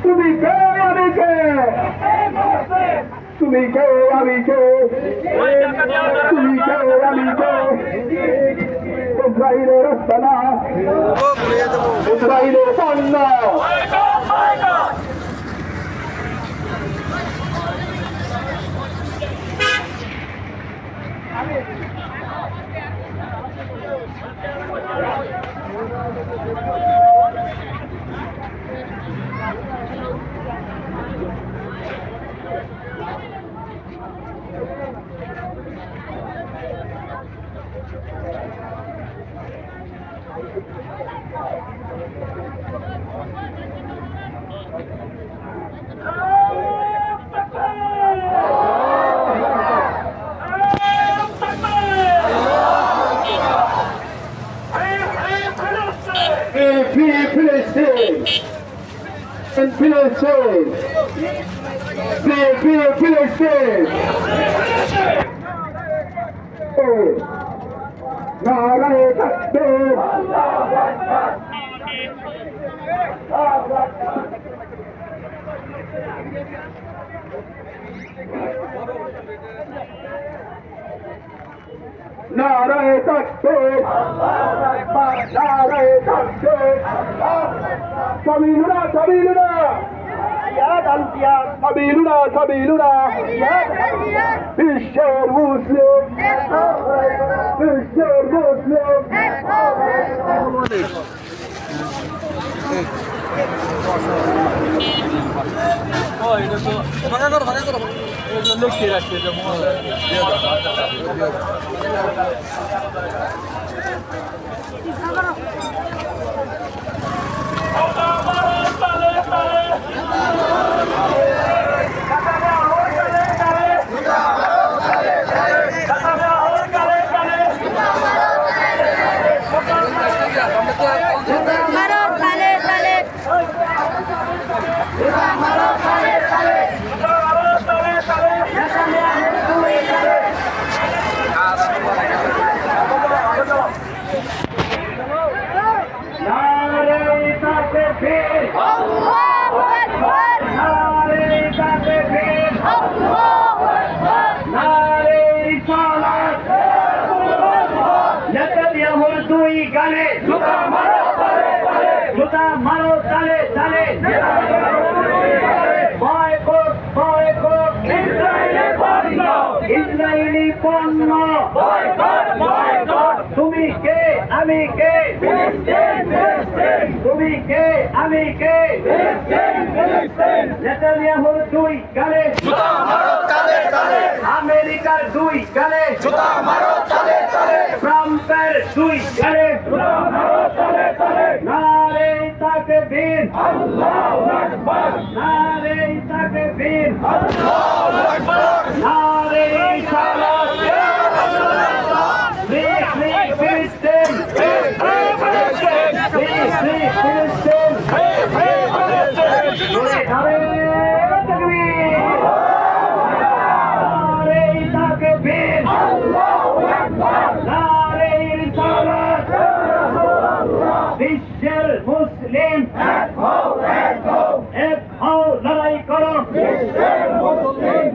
তুমি কে আমি কে তুমি কে আমি কে তুমি কে আমি কে ইসরায়েলের রাস্তা না ইসরায়েলের পণ্য Philistine! Philistine! নারায়ে তাকবীর নারায়ে তাকবীর নারায়ে তাকবীর সাবিলুনা সাবিলুনা জিহাদ আল জিহাদ সাবিলুনা সাবিলুনা বিশ্বের মুসলিম বিশ্বের মুসলিম লক্ষ্যে রাখছে জুতা মারো তালে তালে বয়কট বয়কট ইসরায়েলি পণ্য তুমি কে আমি কে তুমি কে আমি কে নেতানিয়াহুর দুই গালে আমেরিকার দুই গালে ট্রাম্পের দুই গালে নারে তাকবীর আল্লাহু আকবার নারে তাকবীর আল্লাহু আকবার নারে সালাত ইয়া রাসূলুল্লাহ ফিলিস্তিন ফিলিস্তিন নারে তাকবীর নারে তাকবীর আল্লাহু আকবার নারে সালাত ইয়া রাসূলুল্লাহ বিশ্বের মুসলিম এক হও লড়াই করো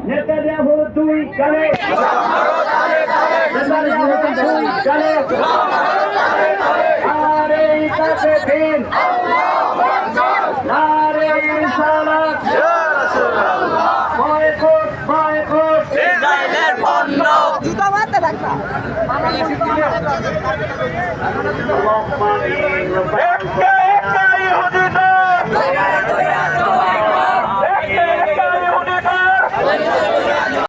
নেতানিয়াহু দুই গালে দুই গালে নারে তাকবীর নারে সালাত ইয়া রাসূলুল্লাহ বয়কট বয়কট ইসরায়েলের পণ্য জুতা মারতে থাকবা আমার